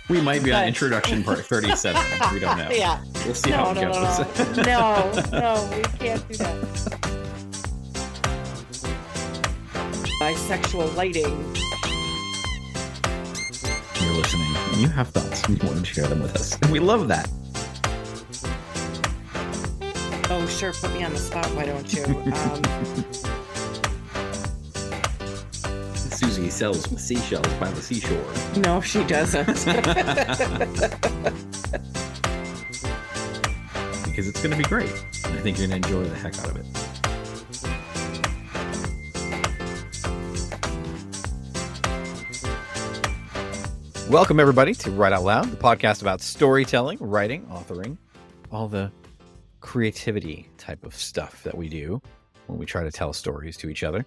We might be on introduction part 37. We don't know. Yeah. We'll see how it goes. No, we can't do that. Bisexual lighting. You're listening and you have thoughts and you want to share them with us. And we love that. Oh, sure. Put me on the spot. Why don't you? Susie sells seashells by the seashore. No, she doesn't. Because it's going to be great. And I think you're going to enjoy the heck out of it. Welcome, everybody, to Write Out Loud, the podcast about storytelling, writing, authoring, all the creativity type of stuff that we do when we try to tell stories to each other.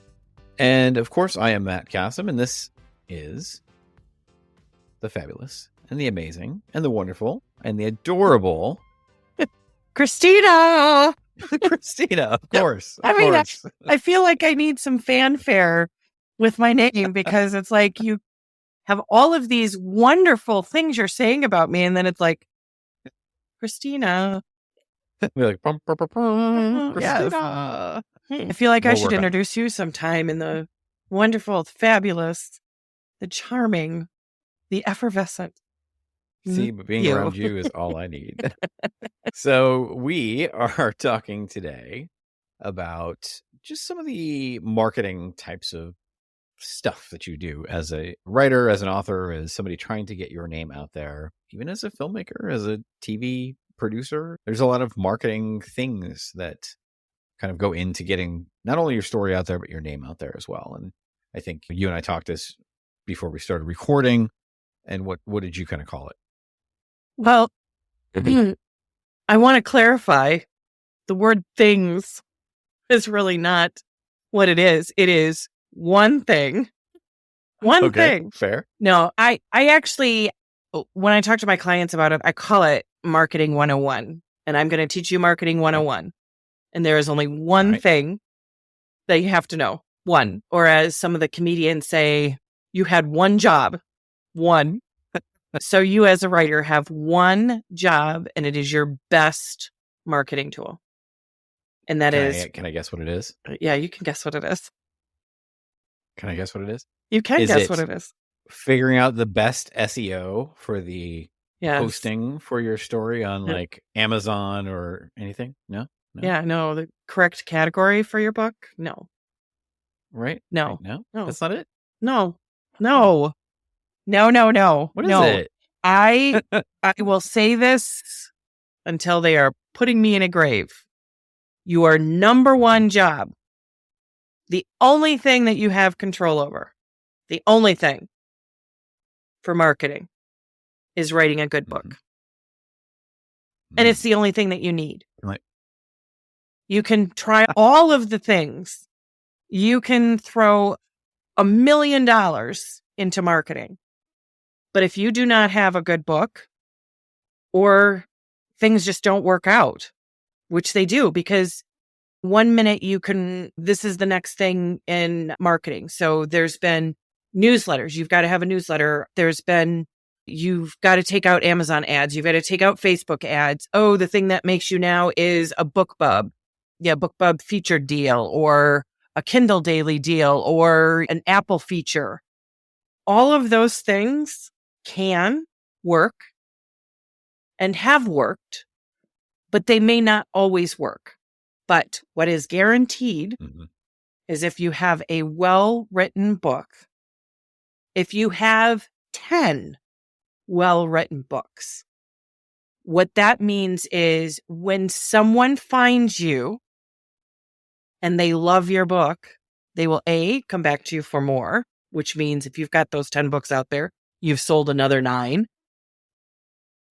And, of course, I am Matt Kassem, and this is the fabulous and the amazing and the wonderful and the adorable Christina. Christina, of course. I mean, I feel like I need some fanfare with my name because it's like you have all of these wonderful things you're saying about me, and then it's like, Christina. We're like, bum, bum, bum, bum, Yes. Christina. I feel like I We'll should work on it. introduce you sometime in the wonderful, fabulous, the charming, the effervescent. See, but being You. around you is all I need. So we are talking today about just some of the marketing types of stuff that you do as a writer, as an author, as somebody trying to get your name out there, even as a filmmaker, as a TV producer. There's a lot of marketing things that kind of go into getting not only your story out there, but your name out there as well. And I think you and I talked this before we started recording. And what did you kind of call it? Well, I want to clarify the word things is really not what it is. It is one thing. One thing. Fair. No, I actually, when I talk to my clients about it, I call it Marketing 101. And I'm going to teach you Marketing 101. And there is only one Right. thing that you have to know. One. Or as some of the comedians say, you had one job. One. So you as a writer have one job, and it is your best marketing tool. And that is, Can I guess what it is? yeah, you can guess what it is. Can I guess what it is? You can Is guess it what it is. Figuring out the best SEO for the Yes. posting for your story on Yeah. like Amazon or anything? No? Yeah, no, the correct category for your book? No. Right? No. No? No. That's not it? No. No. No. What is no. it? I will say this until they are putting me in a grave. Your number one job, the only thing that you have control over, the only thing for marketing is writing a good book. And it's the only thing that you need. Right. You can try all of the things. You can throw $1 million into marketing. But if you do not have a good book, or things just don't work out, which they do, because 1 minute this is the next thing in marketing. So there's been newsletters. You've got to have a newsletter. You've got to take out Amazon ads. You've got to take out Facebook ads. Oh, the thing that makes you now is a BookBub. Yeah, BookBub featured deal, or a Kindle daily deal, or an Apple feature. All of those things can work and have worked, but they may not always work. But what is guaranteed is if you have a well-written book, if you have 10 well-written books, what that means is when someone finds you and they love your book, they will A, come back to you for more, which means if you've got those 10 books out there, you've sold another 9.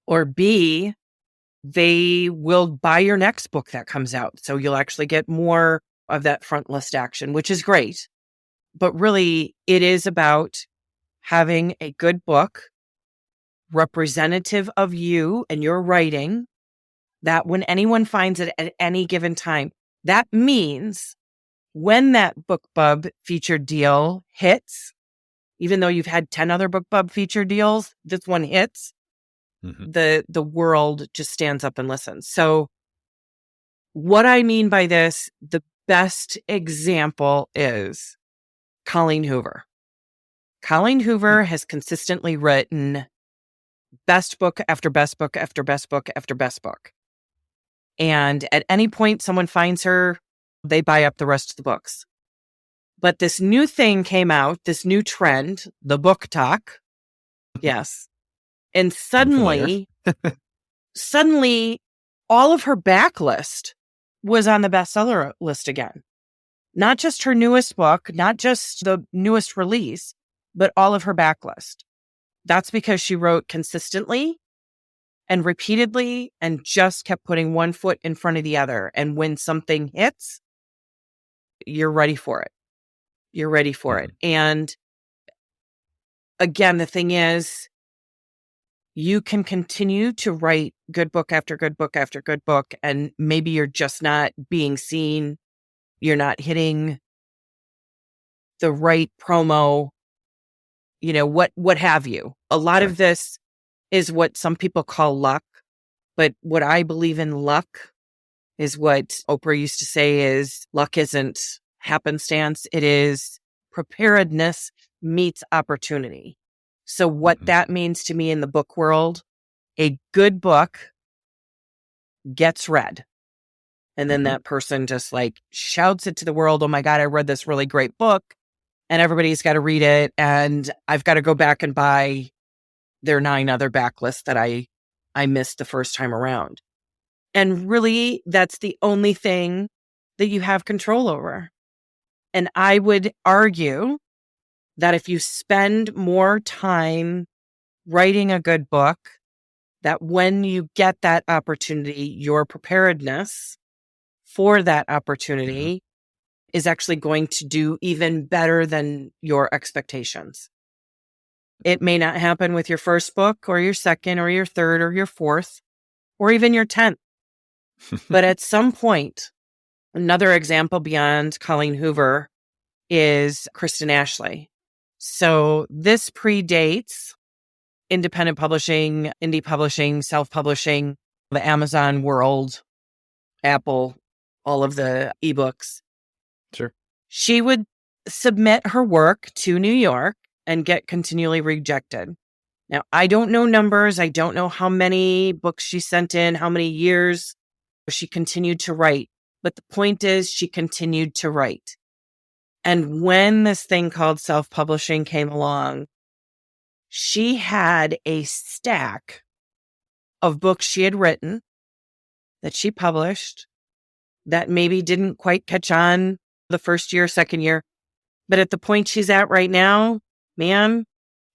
Or B, they will buy your next book that comes out. So you'll actually get more of that front list action, which is great. But really, it is about having a good book representative of you and your writing, that when anyone finds it at any given time, that means when that BookBub featured deal hits, even though you've had 10 other BookBub feature deals, this one hits, the world just stands up and listens. So what I mean by this, the best example is Colleen Hoover. Colleen Hoover has consistently written best book after best book after best book after best book. And at any point someone finds her, they buy up the rest of the books. But this new thing came out, this new trend, the book talk. Yes. And suddenly all of her backlist was on the bestseller list again. Not just her newest book, not just the newest release, but all of her backlist. That's because she wrote consistently and repeatedly and just kept putting one foot in front of the other. And when something hits, you're ready for it. You're ready for it. And again, the thing is, you can continue to write good book after good book after good book, and maybe you're just not being seen. You're not hitting the right promo, what have you. A lot of this is what some people call luck, but what I believe in luck is what Oprah used to say is luck isn't happenstance. It is preparedness meets opportunity. So what that means to me in the book world, a good book gets read. And then that person just shouts it to the world. Oh my God, I read this really great book, and everybody's got to read it. And I've got to go back and buy their 9 other backlists that I missed the first time around. And really, that's the only thing that you have control over. And I would argue that if you spend more time writing a good book, that when you get that opportunity, your preparedness for that opportunity is actually going to do even better than your expectations. It may not happen with your first book or your second or your third or your fourth or even your 10th. But at some point, another example beyond Colleen Hoover is Kristen Ashley. So this predates independent publishing, indie publishing, self-publishing, the Amazon world, Apple, all of the ebooks. Sure. She would submit her work to New York and get continually rejected. Now, I don't know numbers. I don't know how many books she sent in, how many years she continued to write. But the point is, she continued to write. And when this thing called self-publishing came along, she had a stack of books she had written that she published that maybe didn't quite catch on the first year, second year. But at the point she's at right now, man,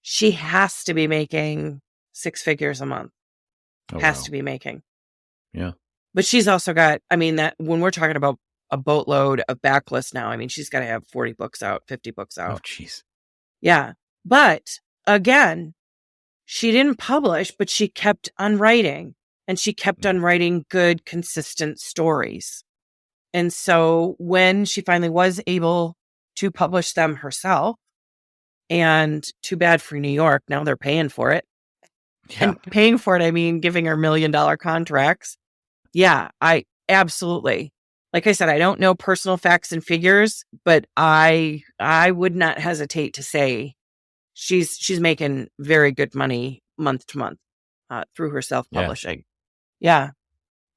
she has to be making 6 figures a month. To be making. Yeah. But she's also got, that when we're talking about a boatload of backlists now, she's got to have 40 books out, 50 books out. Oh, jeez. Yeah. But again, she didn't publish, but she kept on writing, and she kept on writing good, consistent stories. And so when she finally was able to publish them herself, and too bad for New York, now they're paying for it. Yeah. And paying for it, giving her $1 million contracts. Yeah, I absolutely. Like I said, I don't know personal facts and figures, but I would not hesitate to say she's making very good money month to month through her self-publishing. Yeah.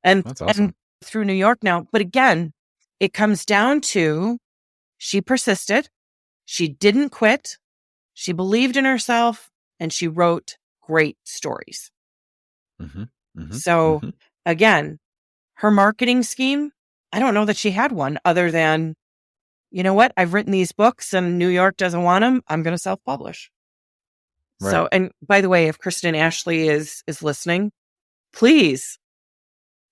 And, that's awesome. and through New York now. But again, it comes down to she persisted. She didn't quit. She believed in herself, and she wrote great stories. So again, her marketing scheme, I don't know that she had one other than, you know what? I've written these books and New York doesn't want them. I'm going to self-publish. Right. So, and by the way, if Kristen Ashley is listening, please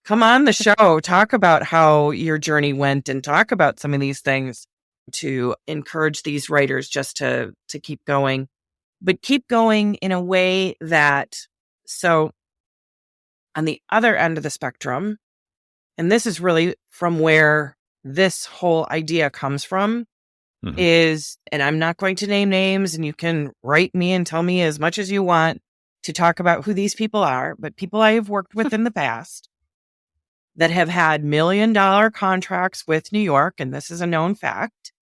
come on the show, talk about how your journey went and talk about some of these things to encourage these writers just to keep going, but keep going in a way that, so on the other end of the spectrum, and this is really from where this whole idea comes from, is, and I'm not going to name names, and you can write me and tell me as much as you want to talk about who these people are, but people I have worked with in the past that have had $1 million contracts with New York, and this is a known fact,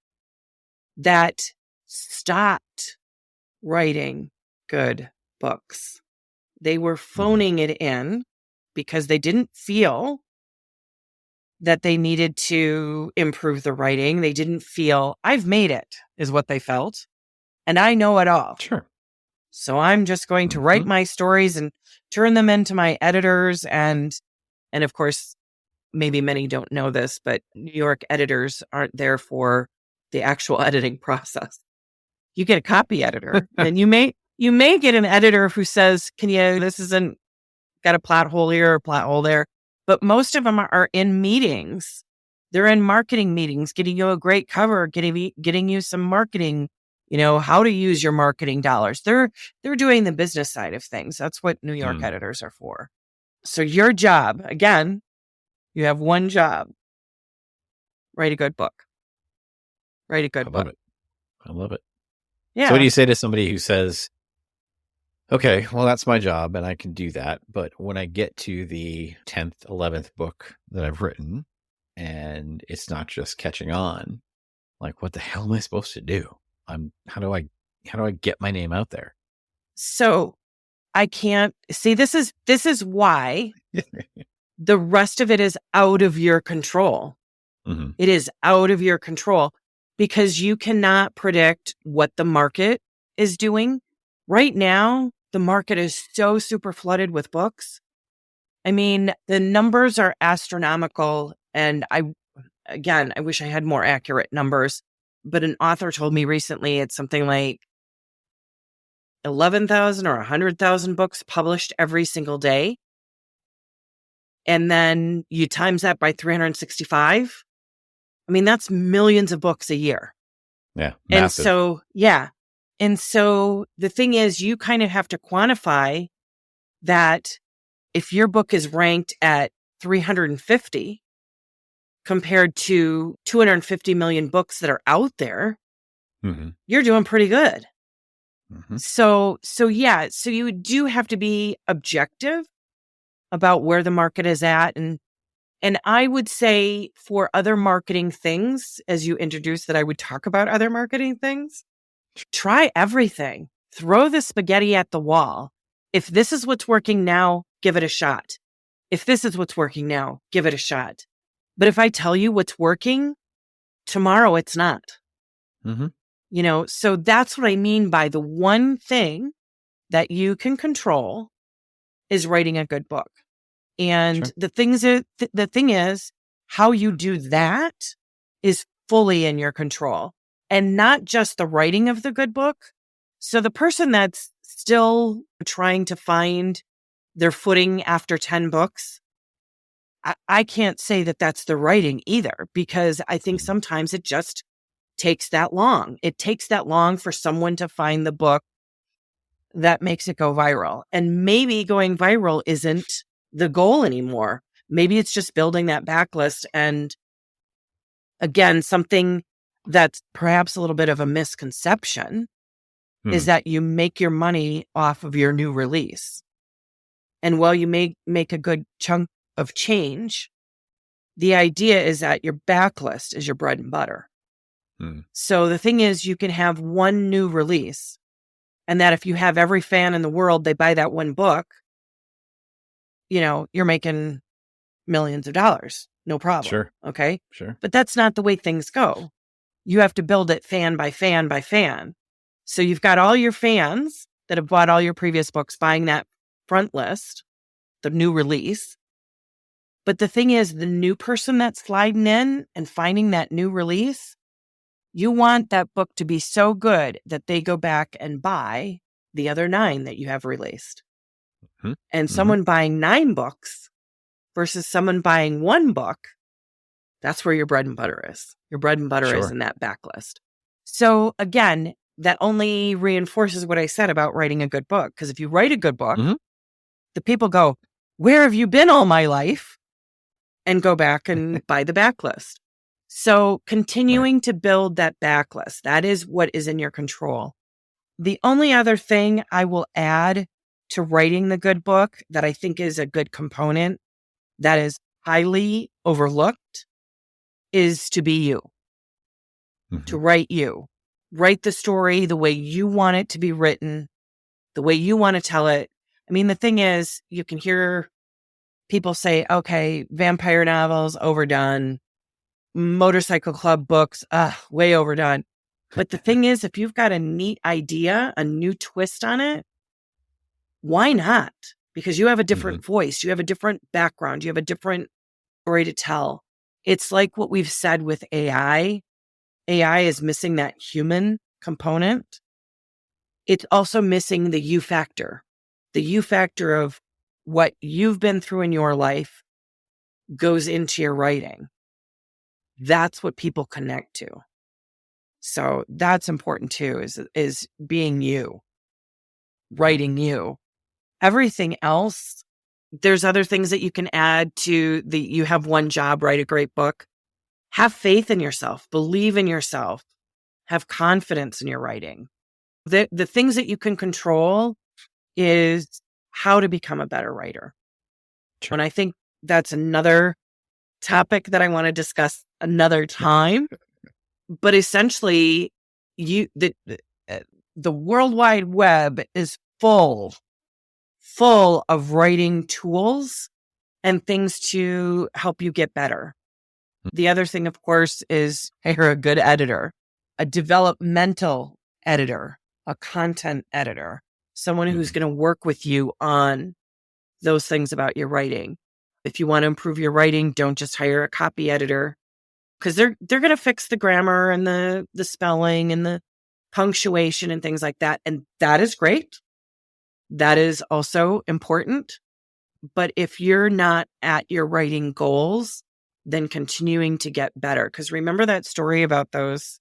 that stopped writing good books. They were phoning it in because they didn't feel that they needed to improve the writing. They didn't feel, I've made it, is what they felt. And I know it all. Sure. So I'm just going to write my stories and turn them into my editors. And of course, maybe many don't know this, but New York editors aren't there for the actual editing process. You get a copy editor and you may get an editor who says, this isn't got a plot hole here or plot hole there. But most of them are in meetings. They're in marketing meetings, getting you a great cover, getting you some marketing, how to use your marketing dollars. They're doing the business side of things. That's what New York editors are for. So your job, again, you have one job. Write a good book. Write a good book. I love it. Yeah. So what do you say to somebody who says, okay, well, that's my job and I can do that. But when I get to the 10th, 11th book that I've written and it's not just catching on, like, what the hell am I supposed to do? How do I get my name out there? So I can't see, this is why the rest of it is out of your control. It is out of your control because you cannot predict what the market is doing. Right now, the market is so super flooded with books. I mean, the numbers are astronomical. And I wish I had more accurate numbers, but an author told me recently it's something like 11,000 or 100,000 books published every single day. And then you times that by 365. I mean, that's millions of books a year. Yeah. Massive. And so, And so the thing is, you kind of have to quantify that if your book is ranked at 350 compared to 250 million books that are out there, you're doing pretty good. So you do have to be objective about where the market is at. And I would say for other marketing things, as you introduced that I would talk about other marketing things, try everything. Throw the spaghetti at the wall. If this is what's working now, give it a shot. If this is what's working now, give it a shot. But if I tell you what's working, tomorrow it's not. So that's what I mean by the one thing that you can control is writing a good book. And the thing is, how you do that is fully in your control. And not just the writing of the good book. So the person that's still trying to find their footing after 10 books, I can't say that that's the writing either, because I think sometimes it just takes that long. It takes that long for someone to find the book that makes it go viral. And maybe going viral isn't the goal anymore. Maybe it's just building that backlist. And again, something that's perhaps a little bit of a misconception is that you make your money off of your new release. And while you may make a good chunk of change, the idea is that your backlist is your bread and butter. So the thing is, you can have one new release, and that if you have every fan in the world, they buy that one book, you're making millions of dollars. No problem. Sure. Okay. Sure. But that's not the way things go. You have to build it fan by fan by fan. So you've got all your fans that have bought all your previous books buying that front list, the new release. But the thing is, the new person that's sliding in and finding that new release, you want that book to be so good that they go back and buy the other 9 that you have released. And someone buying 9 books versus someone buying 1 book, that's where your bread and butter is. Your bread and butter is in that backlist. So again, that only reinforces what I said about writing a good book. Because if you write a good book, the people go, where have you been all my life? And go back and buy the backlist. So continuing to build that backlist, that is what is in your control. The only other thing I will add to writing the good book that I think is a good component that is highly overlooked is to be you, to write you. Write the story the way you want it to be written, the way you want to tell it. I mean, the thing is, you can hear people say, okay, vampire novels, overdone. Motorcycle Club books, way overdone. But the thing is, if you've got a neat idea, a new twist on it, why not? Because you have a different voice, you have a different background, you have a different story to tell. It's like what we've said with AI. AI is missing that human component. It's also missing the you factor. The you factor of what you've been through in your life goes into your writing. That's what people connect to. So that's important too, is being you, writing you. Everything else, there's other things that you can add to you have one job, write a great book. Have faith in yourself, believe in yourself, have confidence in your writing. The things that you can control is how to become a better writer. Sure. And I think that's another topic that I want to discuss another time. But essentially, the World Wide Web is full of writing tools and things to help you get better. The other thing, of course, is hire a good editor, a developmental editor, a content editor, someone who's going to work with you on those things about your writing. If you want to improve your writing, don't just hire a copy editor, because they're going to fix the grammar and the spelling and the punctuation and things like that. And that is great. That is also important. But if you're not at your writing goals, then continuing to get better. Because remember that story about those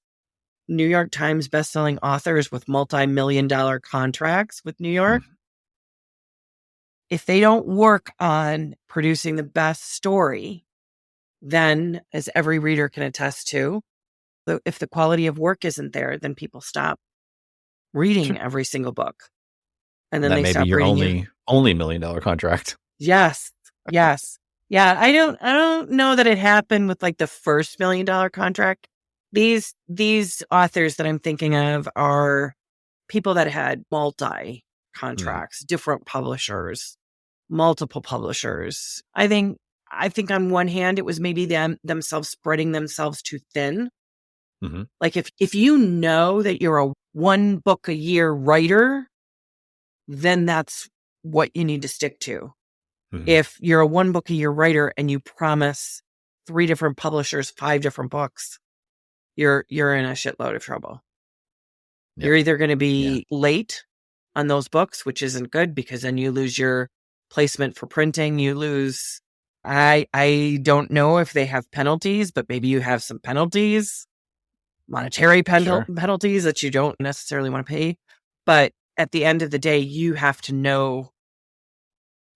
New York Times bestselling authors with multi-million-dollar contracts with New York? If they don't work on producing the best story, then, as every reader can attest to, if the quality of work isn't there, then people stop reading every single book. And then that they may stop be your reading only $1 million contract. Yes. Yes. Yeah. I don't know that it happened with like the first $1 million contract. These authors that I'm thinking of are people that had multi contracts, different publishers, multiple publishers. I think on one hand, it was maybe themselves spreading themselves too thin. Like if you know that you're a 1 book a year writer, then that's what you need to stick to. If you're a 1 book a year writer and you promise 3 different publishers 5 different books, you're in a shitload of trouble. Yep. You're either going to be late on those books, which isn't good, because then you lose your placement for printing. You lose, I don't know if they have penalties, but maybe you have some penalties, monetary penalties that you don't necessarily want to pay. But at the end of the day, you have to know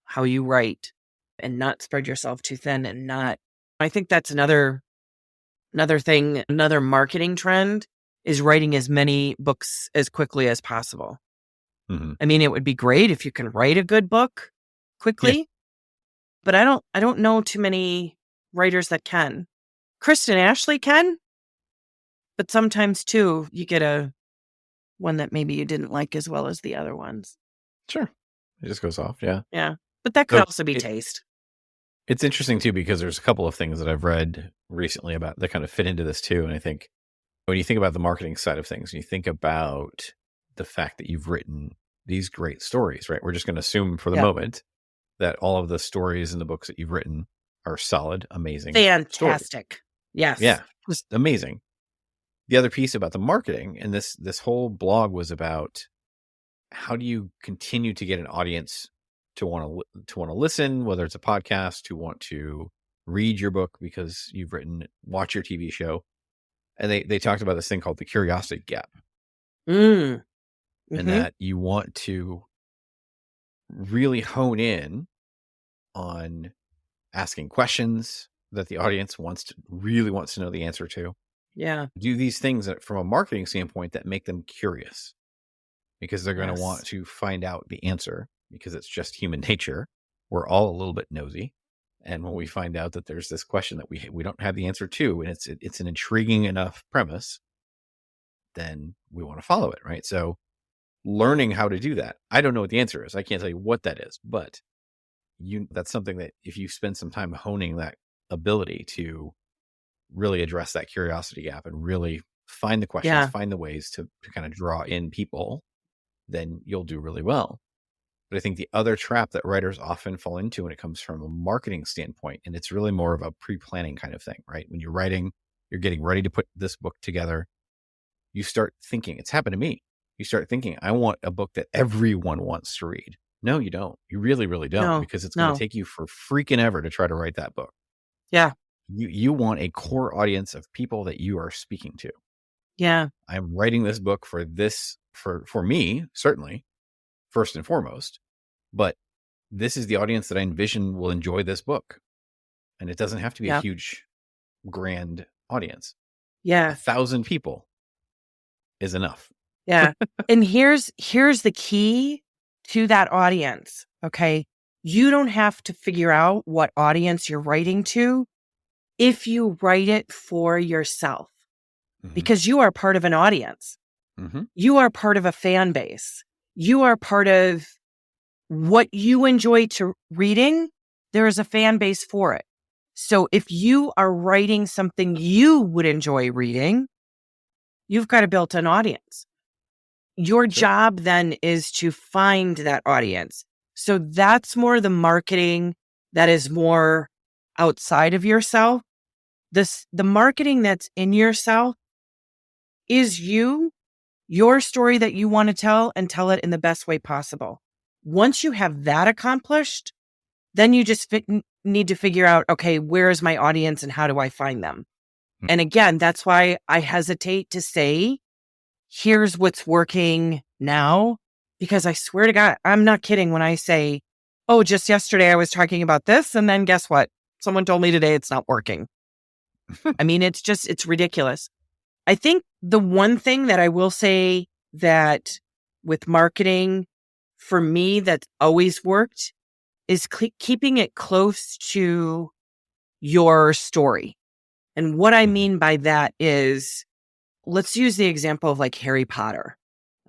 how you write and not spread yourself too thin, and not, I think that's another thing, another marketing trend is writing as many books as quickly as possible. I mean, it would be great if you can write a good book quickly, but I don't know too many writers that can. Kristen Ashley can, but sometimes too, you get a one that maybe you didn't like as well as the other ones. Sure. It just goes off. Yeah. Yeah. But that could also be taste. It's interesting too, because there's a couple of things that I've read recently about that kind of fit into this too. And I think when you think about the marketing side of things, and you think about the fact that you've written these great stories, right? We're just going to assume for the moment that all of the stories in the books that you've written are solid, amazing, fantastic stories. Yes. Yeah. Just amazing. The other piece about the marketing, and this whole blog was about how do you continue to get an audience to want to listen, whether it's a podcast, to want to read your book because you've written, watch your TV show. And they talked about this thing called the curiosity gap. And that you want to really hone in on asking questions, that the audience really wants to know the answer to. Yeah. Do these things that, from a marketing standpoint, that make them curious, because they're going to want Yes. to find out the answer, because it's just human nature. We're all a little bit nosy. And when we find out that there's this question that we don't have the answer to, and it's an intriguing enough premise, then we want to follow it, right? So learning how to do that. I don't know what the answer is. I can't tell you what that is, but that's something that if you spend some time honing that ability to really address that curiosity gap and really find the questions, Yeah. find the ways to kind of draw in people, then you'll do really well. But I think the other trap that writers often fall into when it comes from a marketing standpoint, and it's really more of a pre-planning kind of thing, right? When you're writing, you're getting ready to put this book together, you start thinking, it's happened to me. You start thinking, I want a book that everyone wants to read. No, you don't. You really, really don't, No. because it's going No. to take you for freaking ever to try to write that book. Yeah. You want a core audience of people that you are speaking to. Yeah. I'm writing this book for me, certainly, first and foremost, but this is the audience that I envision will enjoy this book. And it doesn't have to be a huge, grand audience. Yeah. 1,000 people is enough. Yeah. And here's the key to that audience. Okay. You don't have to figure out what audience you're writing to if you write it for yourself, because you are part of an audience. You are part of a fan base. You are part of what you enjoy to reading. There is a fan base for it. So if you are writing something you would enjoy reading, you've got a built-in audience. Your job then is to find that audience. So that's more the marketing that is more outside of yourself. The marketing that's in yourself is your story that you want to tell, and tell it in the best way possible. Once you have that accomplished, then you just need to figure out, okay, where is my audience and how do I find them? And again, that's why I hesitate to say, here's what's working now, because I swear to God, I'm not kidding when I say, oh, just yesterday I was talking about this, and then guess what? Someone told me today it's not working. I mean, it's ridiculous. I think the one thing that I will say that with marketing for me that's always worked is keeping it close to your story. And what I mean by that is, let's use the example of like Harry Potter.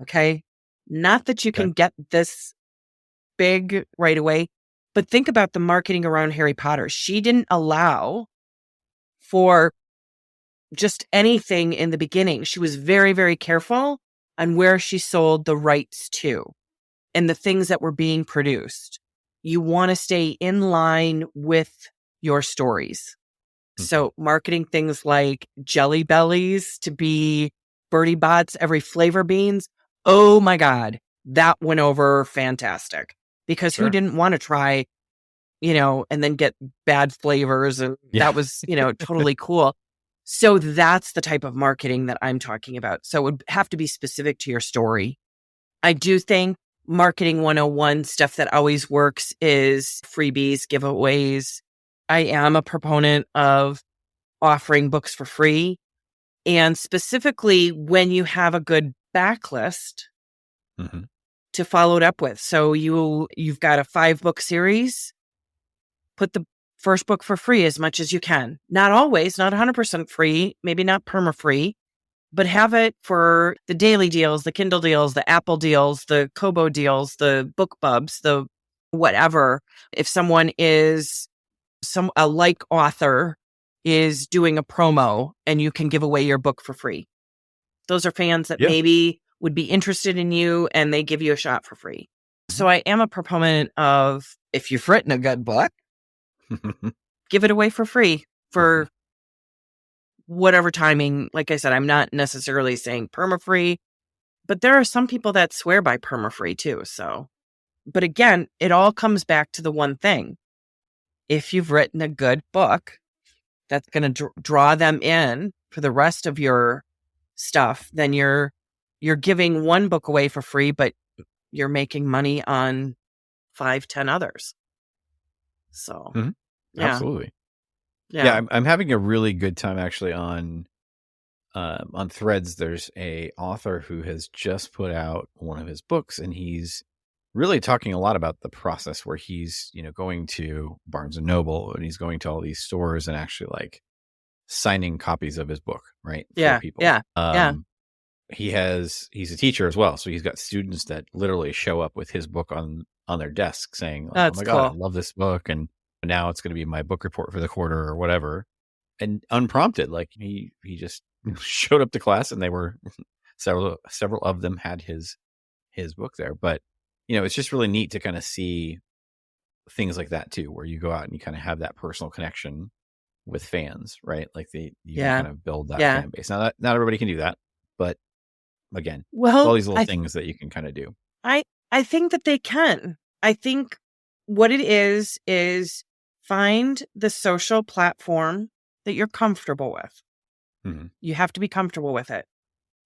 Okay. Not that you can get this big right away, but think about the marketing around Harry Potter. She didn't allow for just anything in the beginning. She was very, very careful on where she sold the rights to and the things that were being produced. You want to stay in line with your stories. So marketing things like Jelly Bellies to be Bertie Bott's every flavor beans. Oh my God, that went over fantastic, because who didn't want to try, and then get bad flavors, and that was, totally cool. So that's the type of marketing that I'm talking about. So it would have to be specific to your story. I do think marketing 101 stuff that always works is freebies, giveaways. I am a proponent of offering books for free, and specifically when you have a good backlist to follow it up with. So you've got a 5-book series, put the first book for free as much as you can. Not always, not 100% free, maybe not perma-free, but have it for the daily deals, the Kindle deals, the Apple deals, the Kobo deals, the BookBubs, the whatever. If someone is a like author is doing a promo and you can give away your book for free. Those are fans that maybe would be interested in you, and they give you a shot for free. So I am a proponent of, if you've written a good book, give it away for free for whatever timing. Like I said, I'm not necessarily saying perma-free, but there are some people that swear by perma-free too. So, but again, it all comes back to the one thing. If you've written a good book that's going to draw them in for the rest of your stuff, then you're giving one book away for free, but you're making money on 5-10 others. So, Absolutely. Yeah, I'm having a really good time actually on Threads. There's a author who has just put out one of his books, and he's really talking a lot about the process where he's, going to Barnes and Noble and he's going to all these stores and actually like signing copies of his book, right? For people. Yeah. He's a teacher as well. So he's got students that literally show up with his book on their desk saying, like, That's oh my God, I cool. love this book. And now it's going to be my book report for the quarter or whatever. And unprompted, like he just showed up to class and they were several of them had his book there. But it's just really neat to kind of see things like that too, where you go out and you kind of have that personal connection with fans, right? Like you can kind of build that fan base. Now, not everybody can do that, but again, all these little things that you can kind of do. I think that they can. I think what it is find the social platform that you're comfortable with. Mm-hmm. You have to be comfortable with it.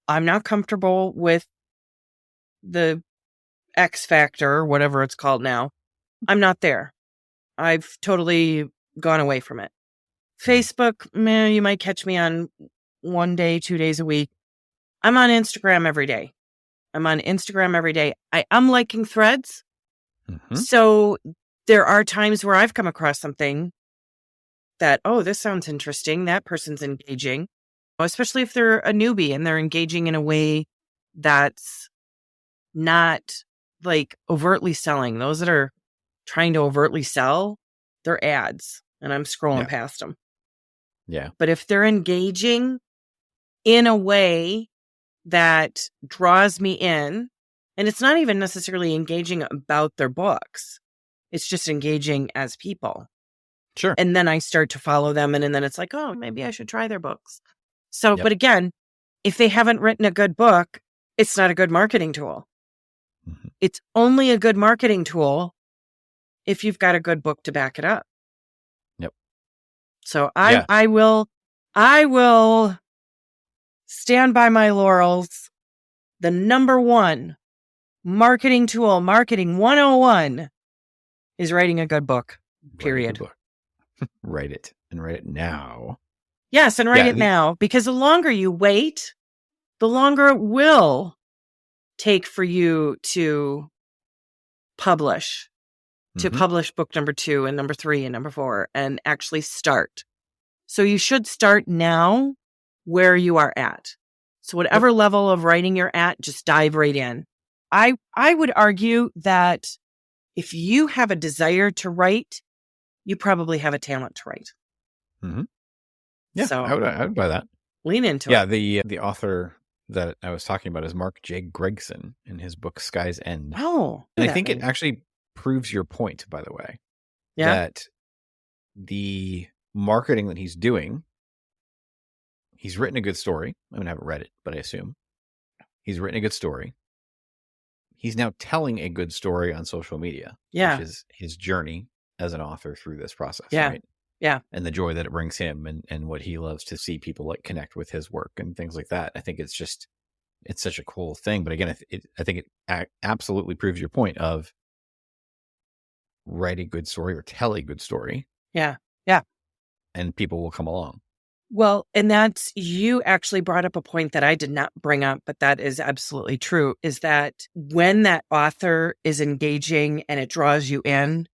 I'm not comfortable with the X Factor, or whatever it's called now. I'm not there. I've totally gone away from it. Facebook, man, you might catch me on 1 day, 2 days a week. I'm on Instagram every day. I'm liking Threads. Mm-hmm. So there are times where I've come across something that, oh, this sounds interesting. That person's engaging, especially if they're a newbie and they're engaging in a way that's not like overtly selling. Those that are trying to overtly sell, they're ads, and I'm scrolling past them. Yeah. But if they're engaging in a way that draws me in, and it's not even necessarily engaging about their books, it's just engaging as people. Sure. And then I start to follow them, and then it's like, oh, maybe I should try their books. So, but again, if they haven't written a good book, it's not a good marketing tool. Mm-hmm. It's only a good marketing tool if you've got a good book to back it up. Yep. So I will stand by my laurels. The number one marketing tool, marketing 101, is writing a good book. Period. Write it, and write it now. Yes, and write it now, because the longer you wait, the longer it will take for you to publish. To publish book number 2 and number 3 and number 4 and actually start. So you should start now where you are at. So whatever level of writing you're at, just dive right in. I would argue that if you have a desire to write, you probably have a talent to write. Mm-hmm. Yeah, so I would buy that. Lean into it. Yeah, the author that I was talking about is Mark J. Gregson in his book Sky's End. Oh, and I think it actually proves your point, by the way. Yeah. That the marketing that he's doing, he's written a good story. I mean, I haven't read it, but I assume he's written a good story. He's now telling a good story on social media, which is his journey as an author through this process, right? Yeah. And the joy that it brings him, and what he loves to see people like connect with his work and things like that. I think it's such a cool thing. But again, I think it absolutely proves your point of write a good story or tell a good story. Yeah. And people will come along. Well, and you actually brought up a point that I did not bring up, but that is absolutely true, is that when that author is engaging and it draws you in,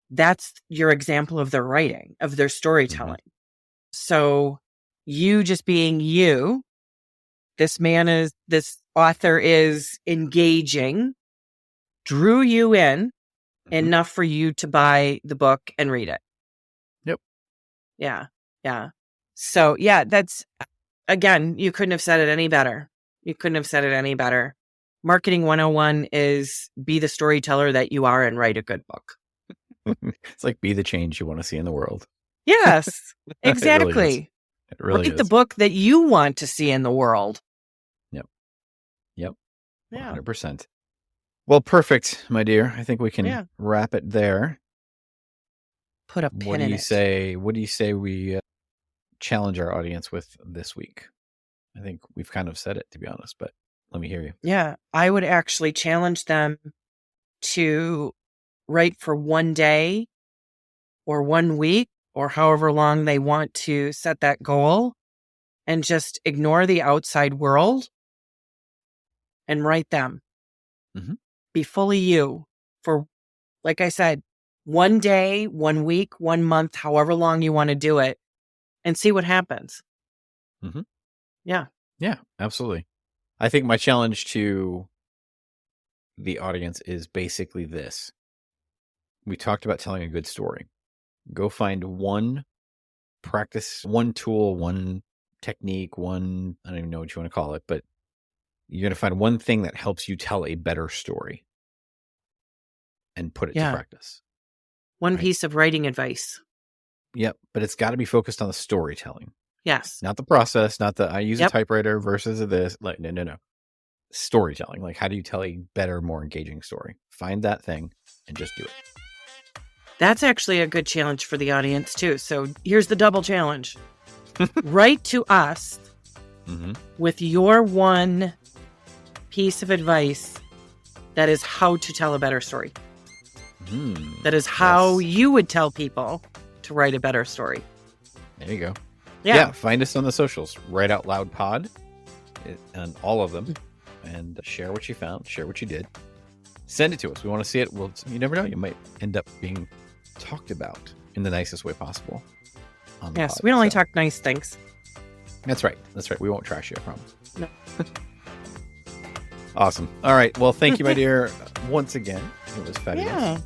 that's your example of their writing, of their storytelling. Mm-hmm. So you just being you, this author is engaging, drew you in enough for you to buy the book and read it. Yep. Yeah. So that's, again, you couldn't have said it any better. Marketing 101 is be the storyteller that you are and write a good book. It's like be the change you want to see in the world. Yes, exactly. It really Write the book that you want to see in the world. Yep. 100%. Well, perfect, my dear. I think we can wrap it there. Put a pin in it. What do you say we challenge our audience with this week? I think we've kind of said it, to be honest, but let me hear you. Yeah, I would actually challenge them to write for 1 day or 1 week or however long they want to set that goal, and just ignore the outside world and write them. Mhm. Be fully you for, like I said, 1 day, 1 week, 1 month, however long you want to do it, and see what happens. Mhm. Yeah. Yeah, absolutely. I think my challenge to the audience is basically this. We talked about telling a good story. Go find one practice, one tool, one technique, one, I don't even know what you want to call it, but you're going to find one thing that helps you tell a better story and put it to Yeah. practice. One Right. piece of writing advice. Yep. But it's got to be focused on the storytelling, Yes. not the process, not the, I use a Yep. typewriter versus a this. Like, no. Storytelling. Like, how do you tell a better, more engaging story? Find that thing and just do it. That's actually a good challenge for the audience too. So here's the double challenge. Write to us Mm-hmm. with your one piece of advice that is how to tell a better story. That is how you would tell people to write a better story. There you go. Yeah. Find us on the socials. Write Out Loud Pod on all of them, and share what you found. Share what you did. Send it to us. We want to see it. Well, you never know. You might end up being talked about in the nicest way possible. Yes, pod, we only so. talk nice things. That's right. That's right. We won't trash you, I promise. No. Awesome. All right. Well, thank you, my dear, once again. It was fabulous. Yeah.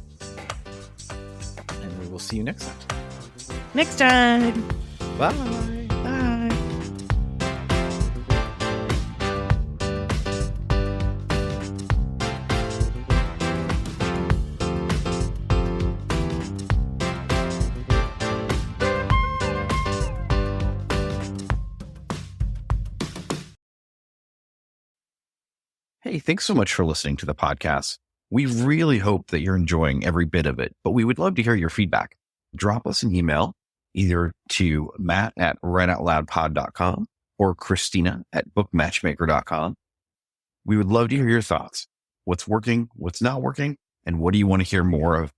And we will see you next time. Next time. Bye. Bye. Hey, thanks so much for listening to the podcast. We really hope that you're enjoying every bit of it, but we would love to hear your feedback. Drop us an email either to matt@writeoutloudpod.com or Christina@bookmatchmaker.com. We would love to hear your thoughts. What's working, what's not working, and what do you want to hear more of?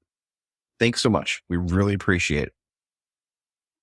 Thanks so much. We really appreciate it.